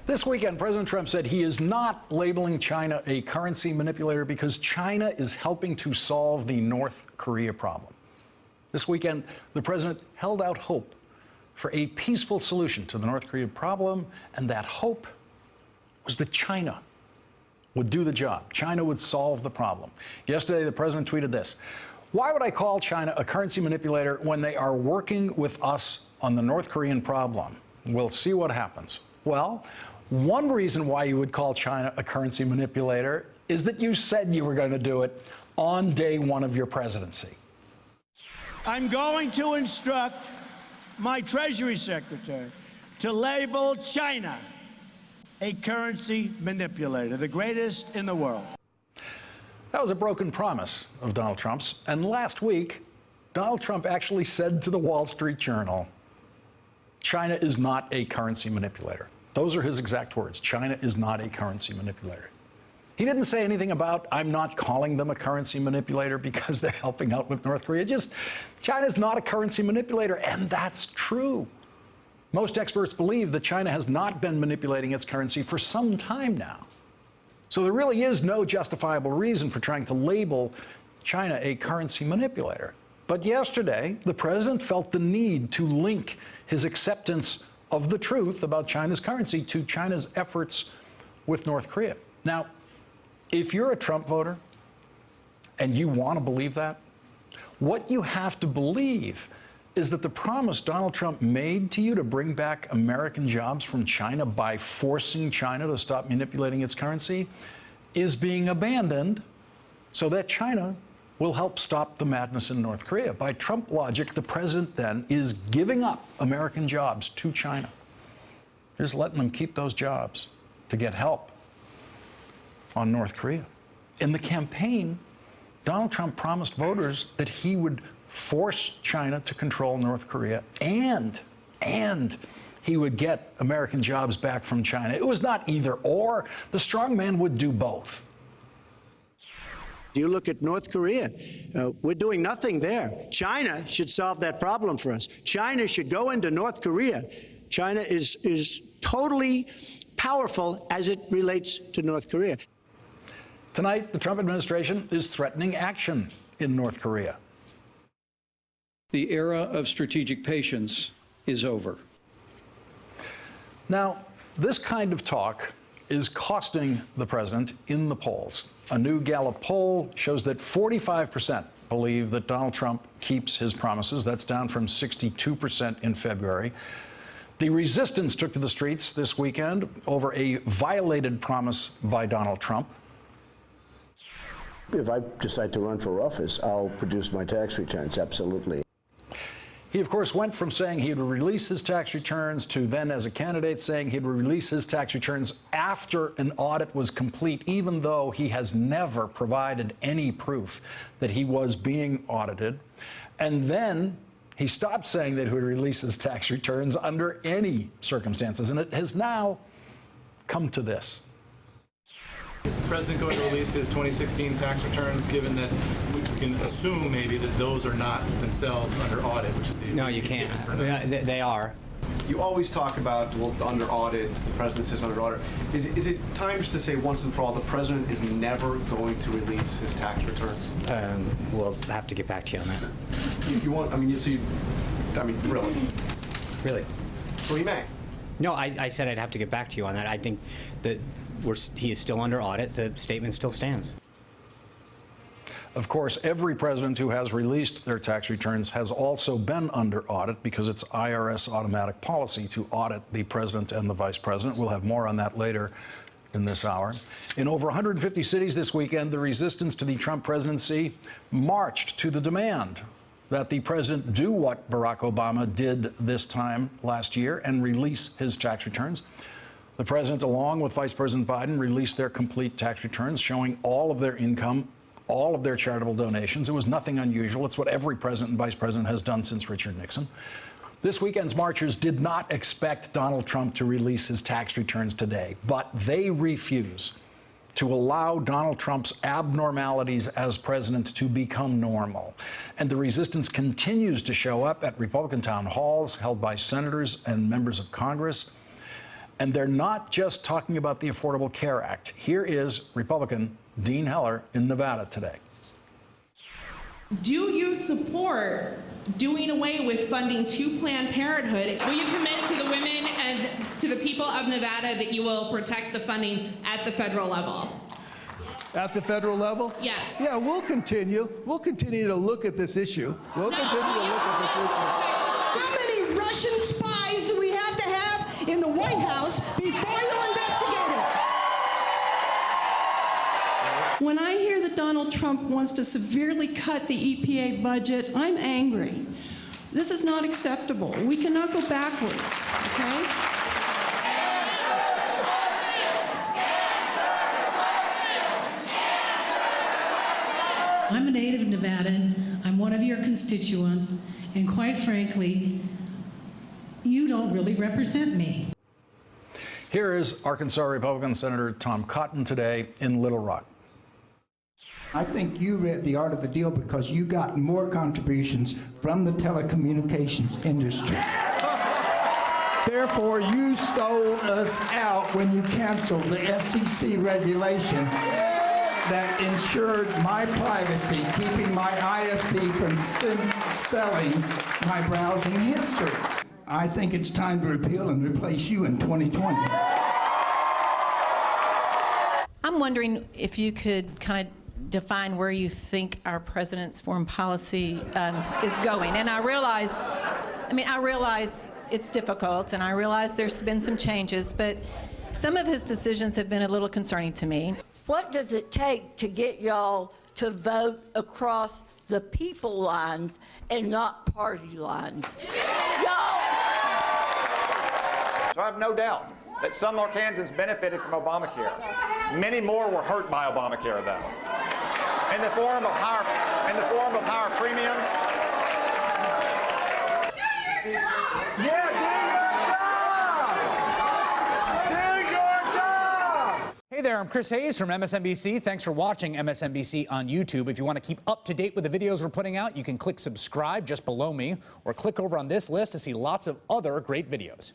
This weekend, President Trump said he is not labeling China a currency manipulator because China is helping to solve the North Korea problem. This weekend, the president held out hope for a peaceful solution to the North Korea problem, and that hope was that China would do the job. China would solve the problem. Yesterday, the president tweeted this: "Why would I call China a currency manipulator when they are working with us on the North Korean problem? We'll see what happens." Well, one reason why you would call China a currency manipulator is that you said you were going to do it on day one of your presidency. I'm going to instruct my Treasury Secretary to label China a currency manipulator, the greatest in the world. That was a broken promise of Donald Trump's. And last week, Donald Trump actually said to the Wall Street Journal, China is not a currency manipulator. Those are his exact words. China is not a currency manipulator. He didn't say anything about, I'm not calling them a currency manipulator because they're helping out with North Korea. Just, China's not a currency manipulator, and that's true. Most experts believe that China has not been manipulating its currency for some time now. So there really is no justifiable reason for trying to label China a currency manipulator. But yesterday, the president felt the need to link his acceptance of the truth about China's currency to China's efforts with North Korea. Now, if you're a Trump voter and you want to believe that, what you have to believe is that the promise Donald Trump made to you to bring back American jobs from China by forcing China to stop manipulating its currency is being abandoned so that China will help stop the madness in North Korea. By Trump logic, the president then is giving up American jobs to China. Just letting them keep those jobs to get help on North Korea. In the campaign, Donald Trump promised voters that he would force China to control North Korea and he would get American jobs back from China. It was not either or. The strong man would do both. You look at North Korea, we're doing nothing there. China should solve that problem for us. China should go into North Korea. China is totally powerful as it relates to North Korea. Tonight, the Trump administration is threatening action in North Korea. The era of strategic patience is over. Now, this kind of talk is costing the president in the polls. A new Gallup poll shows that 45% believe that Donald Trump keeps his promises. That's down from 62% in February. The resistance took to the streets this weekend over a violated promise by Donald Trump. If I decide to run for office, I'll produce my tax returns, absolutely. He, of course, went from saying he would release his tax returns to then, as a candidate, saying he would release his tax returns after an audit was complete, even though he has never provided any proof that he was being audited. And then he stopped saying that he would release his tax returns under any circumstances. And it has now come to this. Is the president going to release his 2016 tax returns, given that we can assume maybe that those are not themselves under audit, which is the... No, you can't. They are. You always talk about, well, under audit, the president says under audit. Is it time just to say once and for all, the president is never going to release his tax returns? We'll have to get back to you on that. You want, I mean, really? Really? So he may. No, I said I'd have to get back to you on that. I think that he is still under audit. The statement still stands. Of course, every president who has released their tax returns has also been under audit because it's IRS automatic policy to audit the president and the vice president. We'll have more on that later in this hour. In over 150 cities this weekend, the resistance to the Trump presidency marched to the demand that the president do what Barack Obama did this time last year and release his tax returns. The president, along with Vice President Biden, released their complete tax returns, showing all of their income, all of their charitable donations. It was nothing unusual. It's what every president and vice president has done since Richard Nixon. This weekend's marchers did not expect Donald Trump to release his tax returns today, but they refuse to allow Donald Trump's abnormalities as president to become normal. And the resistance continues to show up at Republican town halls held by senators and members of Congress. And they're not just talking about the Affordable Care Act. Here is Republican Dean Heller in Nevada today. Do you support doing away with funding to Planned Parenthood? Will you commit to the women and to the people of Nevada that you will protect the funding at the federal level? At the federal level? Yes. Yeah, we'll continue. We'll continue to look at this issue. We'll continue to look at this issue. How many Russian spies do we have to have in the White House before you investigate it? When I hear that Donald Trump wants to severely cut the EPA budget, I'm angry. This is not acceptable. We cannot go backwards, okay? I'm a native Nevadan. I'm one of your constituents, and quite frankly, you don't really represent me. Here is Arkansas Republican Senator Tom Cotton today in Little Rock. I think you read The Art of the Deal because you got more contributions from the telecommunications industry. Therefore, you sold us out when you canceled the FCC regulation that ensured my privacy, keeping my ISP from selling my browsing history. I think it's time to repeal and replace you in 2020. I'm wondering if you could kind of define where you think our president's foreign policy is going. And I realize it's difficult, and I realize there's been some changes, but some of his decisions have been a little concerning to me. What does it take to get y'all to vote across the people lines and not party lines? Y'all! So I have no doubt that some Arkansans benefited from Obamacare. Many more were hurt by Obamacare, though. In the form of higher premiums. Hey there, I'm Chris Hayes from MSNBC. Thanks for watching MSNBC on YouTube. If you want to keep up to date with the videos we're putting out, you can click subscribe just below me, or click over on this list to see lots of other great videos.